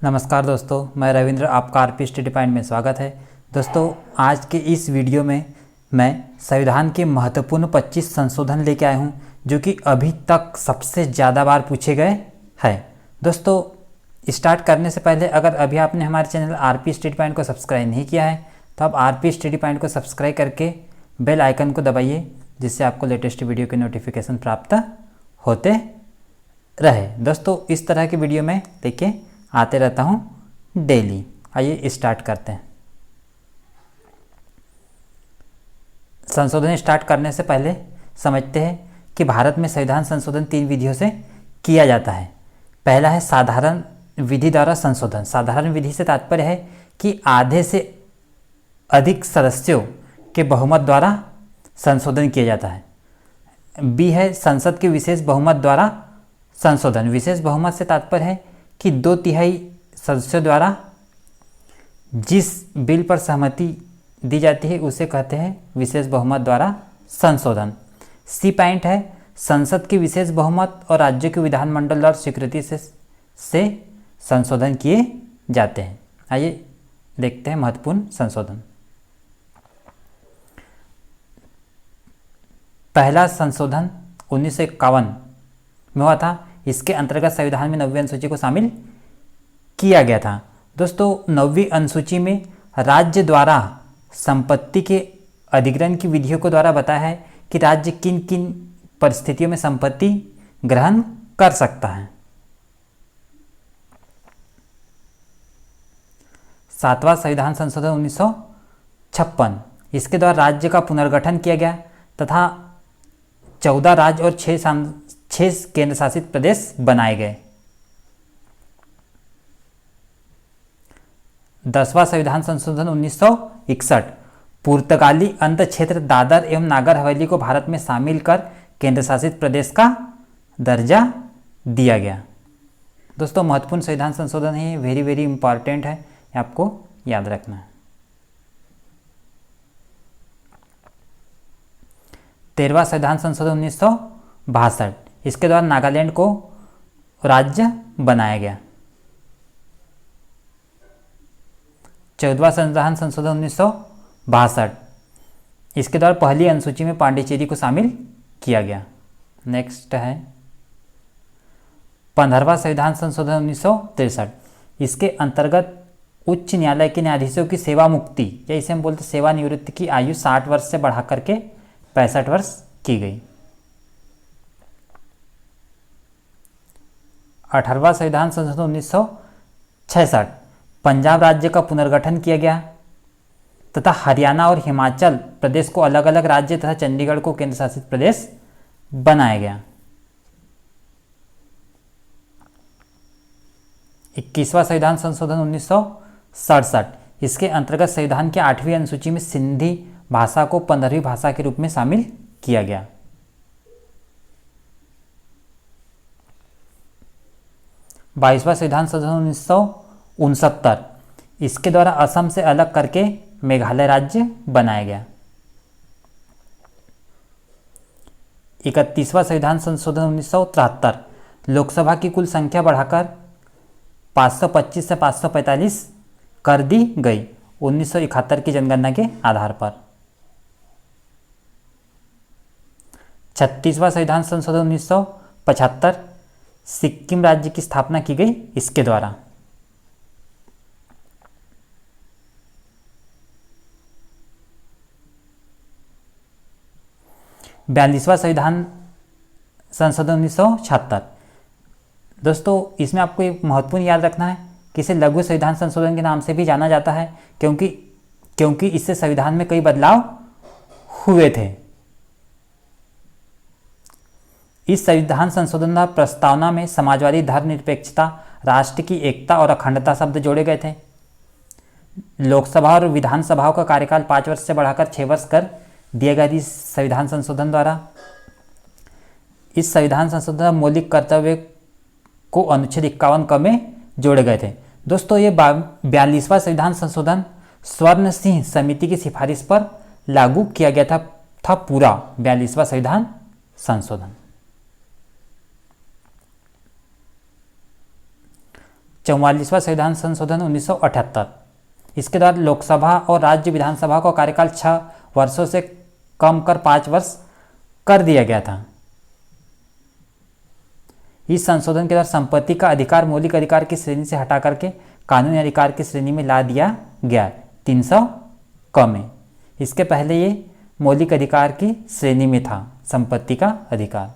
नमस्कार दोस्तों, मैं रविंद्र, आपका आरपी स्टडी पॉइंट में स्वागत है। दोस्तों, आज के इस वीडियो में मैं संविधान के महत्वपूर्ण 25 संशोधन लेके आया हूँ जो कि अभी तक सबसे ज़्यादा बार पूछे गए हैं। दोस्तों, स्टार्ट करने से पहले अगर अभी आपने हमारे चैनल आरपी स्टडी पॉइंट को सब्सक्राइब नहीं किया है तो आप आरपी स्टडी पॉइंट को सब्सक्राइब करके बेल आइकन को दबाइए, जिससे आपको लेटेस्ट वीडियो के नोटिफिकेशन प्राप्त होते रहे। दोस्तों, इस तरह की वीडियो में लेके आते रहता हूँ डेली। आइए स्टार्ट करते हैं। संशोधन स्टार्ट करने से पहले समझते हैं कि भारत में संविधान संशोधन 3 विधियों से किया जाता है। पहला है साधारण विधि द्वारा संशोधन। साधारण विधि से तात्पर्य है कि आधे से अधिक सदस्यों के बहुमत द्वारा संशोधन किया जाता है। बी है संसद के विशेष बहुमत द्वारा संशोधन। विशेष बहुमत से तात्पर्य है कि 2/3 सदस्यों द्वारा जिस बिल पर सहमति दी जाती है उसे कहते हैं विशेष बहुमत द्वारा संशोधन। सी पॉइंट है संसद के विशेष बहुमत और राज्यों के विधानमंडल द्वारा स्वीकृति से संशोधन किए जाते हैं। आइए देखते हैं महत्वपूर्ण संशोधन। पहला संशोधन 1951 में हुआ था। इसके अंतर्गत संविधान में 9वीं अनुसूची को शामिल किया गया था। दोस्तों, 9वीं अनुसूची में राज्य द्वारा संपत्ति के अधिग्रहण की विधियों को द्वारा बताया है कि राज्य किन किन परिस्थितियों में संपत्ति ग्रहण कर सकता है। 7वां संविधान संशोधन 1956, इसके द्वारा राज्य का पुनर्गठन किया गया तथा 14 राज्य और 6 केंद्र शासित प्रदेश बनाए गए। 10वां संविधान संशोधन 1961, पुर्तगाली अंत क्षेत्र दादर एवं नागर हवेली को भारत में शामिल कर केंद्र शासित प्रदेश का दर्जा दिया गया। दोस्तों, महत्वपूर्ण संविधान संशोधन है, वेरी वेरी इंपॉर्टेंट है, आपको याद रखना है। 13वां संविधान संशोधन 1962, इसके द्वारा नागालैंड को राज्य बनाया गया। 14वां संविधान संशोधन 1962, इसके द्वारा पहली अनुसूची में पांडिचेरी को शामिल किया गया। नेक्स्ट है 15वां संविधान संशोधन 1963, इसके अंतर्गत उच्च न्यायालय के न्यायाधीशों की सेवा मुक्ति या इसे हम बोलते सेवानिवृत्ति की आयु 60 वर्ष से बढ़ा करके 65 वर्ष की गई। 18वां संविधान संशोधन 1966, पंजाब राज्य का पुनर्गठन किया गया तथा हरियाणा और हिमाचल प्रदेश को अलग अलग राज्य तथा चंडीगढ़ को केंद्र शासित प्रदेश बनाया गया। 21वां संविधान संशोधन 1967, इसके अंतर्गत संविधान की 8वीं अनुसूची में सिंधी भाषा को 15वीं भाषा के रूप में शामिल किया गया। 22वां संविधान संशोधन 1969, इसके द्वारा असम से अलग करके मेघालय राज्य बनाया गया। 31वां संविधान संशोधन 1973, लोकसभा की कुल संख्या बढ़ाकर 525 से 545 कर दी गई 1971 की जनगणना के आधार पर। 36वां संविधान संशोधन 1975, सिक्किम राज्य की स्थापना की गई इसके द्वारा। 42वां संविधान संशोधन 1976, दोस्तों इसमें आपको एक महत्वपूर्ण याद रखना है कि इसे लघु संविधान संशोधन के नाम से भी जाना जाता है क्योंकि इससे संविधान में कई बदलाव हुए थे। इस संविधान संशोधन प्रस्तावना में समाजवादी, धर्मनिरपेक्षता, राष्ट्र की एकता और अखंडता शब्द जोड़े गए थे। लोकसभा और विधानसभाओं का कार्यकाल 5 वर्ष से बढ़ाकर 6 वर्ष कर दिया गया इस संविधान संशोधन द्वारा। इस संविधान संशोधन मौलिक कर्तव्य को अनुच्छेद 51 क में जोड़े गए थे। दोस्तों, ये 42वां संविधान संशोधन स्वर्ण सिंह समिति की सिफारिश पर लागू किया गया था पूरा 42वां संविधान संशोधन। 44वां संविधान संशोधन 1978, इसके द्वारा लोकसभा और राज्य विधानसभा का कार्यकाल 6 वर्षों से कम कर 5 वर्ष कर दिया गया था। इस संशोधन के द्वारा संपत्ति का अधिकार मौलिक अधिकार की श्रेणी से हटा करके कानूनी अधिकार की श्रेणी में ला दिया गया 300 में। इसके पहले ये मौलिक अधिकार की श्रेणी में था संपत्ति का अधिकार।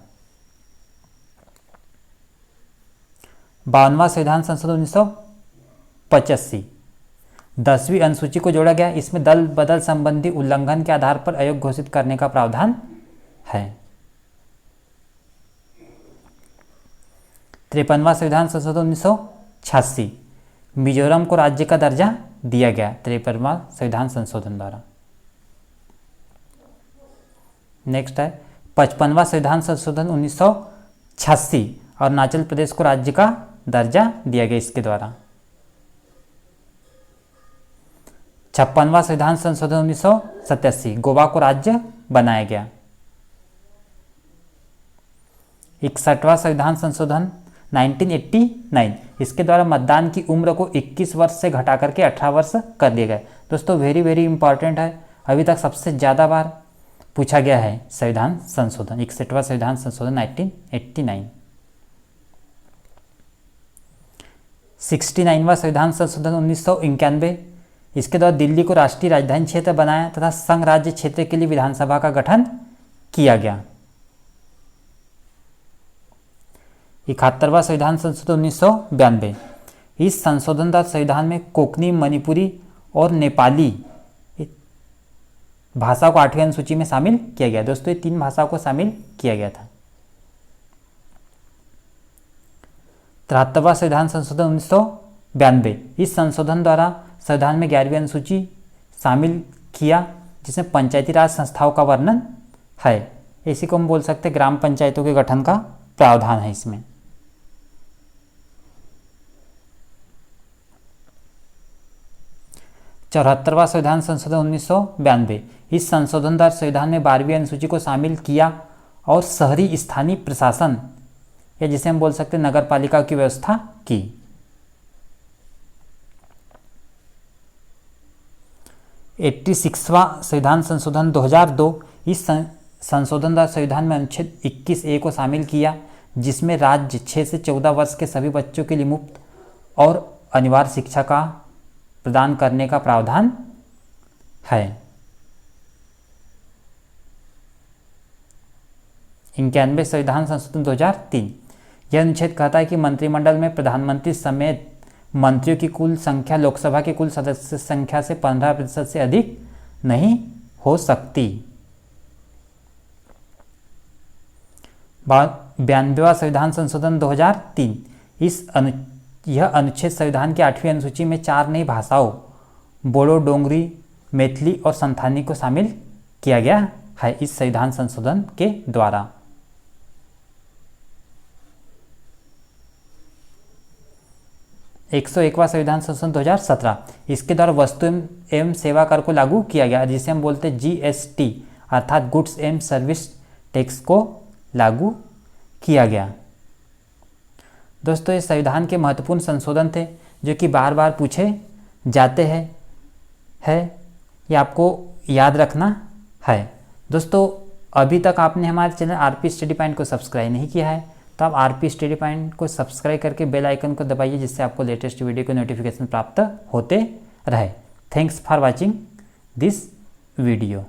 52वां संविधान संशोधन 1985, 10वीं अनुसूची को जोड़ा गया। इसमें दल बदल संबंधी उल्लंघन के आधार पर अयोग्य घोषित करने का प्रावधान है। 53वां संविधान संशोधन 1986, मिजोरम को राज्य का दर्जा दिया गया 53वां संविधान संशोधन द्वारा। नेक्स्ट है 55वां संविधान संशोधन 1986 और अरुणाचल प्रदेश को राज्य का दर्जा दिया गया इसके द्वारा। 56वां संविधान संशोधन 1987, गोवा को राज्य बनाया गया। 61वां संविधान संशोधन 1989, इसके द्वारा मतदान की उम्र को 21 वर्ष से घटा करके 18 वर्ष कर दिया गया। दोस्तों वेरी वेरी इंपॉर्टेंट है, अभी तक सबसे ज़्यादा बार पूछा गया है संविधान संशोधन, 61वां संविधान संशोधन 1989। 69वां संविधान संशोधन 1991, इसके द्वारा दिल्ली को राष्ट्रीय राजधानी क्षेत्र बनाया तथा संघ राज्य क्षेत्र के लिए विधानसभा का गठन किया गया। 71वां संविधान संशोधन 1992, इस संशोधन द्वारा संविधान में कोंकणी, मणिपुरी और नेपाली भाषा को 8वीं अनुसूची में शामिल किया गया। दोस्तों ये 3 भाषाओं को शामिल किया गया था। 73वां संविधान संशोधन 1992, इस संशोधन द्वारा संविधान में 11वीं अनुसूची शामिल किया जिसमें पंचायती राज संस्थाओं का वर्णन है। इसी को हम बोल सकते हैं ग्राम पंचायतों के गठन का प्रावधान है इसमें। चौहत्तरवां संविधान संशोधन 1992, इस संशोधन द्वारा संविधान में 12वीं अनुसूची को शामिल किया और शहरी स्थानीय प्रशासन या जिसे हम बोल सकते हैं नगर पालिका की व्यवस्था की। 86वां संविधान संशोधन 2002, इस संशोधन द्वारा संविधान में अनुच्छेद 21A को शामिल किया जिसमें राज्य 6 से 14 वर्ष के सभी बच्चों के लिए मुफ्त और अनिवार्य शिक्षा का प्रदान करने का प्रावधान है। 91वें संविधान संशोधन 2003, यह अनुच्छेद कहता है कि मंत्रिमंडल में प्रधानमंत्री समेत मंत्रियों की कुल संख्या लोकसभा के कुल सदस्य संख्या से 15% से अधिक नहीं हो सकती। 92वां संविधान संशोधन 2003, यह अनुच्छेद संविधान की 8वीं अनुसूची में 4 नई भाषाओं बोडो, डोंगरी, मैथिली और संथाली को शामिल किया गया है इस संविधान संशोधन के द्वारा। 101वां संविधान संशोधन 2017, इसके द्वारा वस्तु एवं सेवा कर को लागू किया गया जिसे हम बोलते हैं GST अर्थात गुड्स एंड सर्विस टैक्स को लागू किया गया। दोस्तों ये संविधान के महत्वपूर्ण संशोधन थे जो कि बार बार पूछे जाते हैं ये आपको याद रखना है। दोस्तों अभी तक आपने हमारे चैनल RP स्टडी पॉइंट को सब्सक्राइब नहीं किया है तो आप RP स्टडी पॉइंट को सब्सक्राइब करके बेल आइकन को दबाइए जिससे आपको लेटेस्ट वीडियो के नोटिफिकेशन प्राप्त होते रहे। Thanks for watching this video.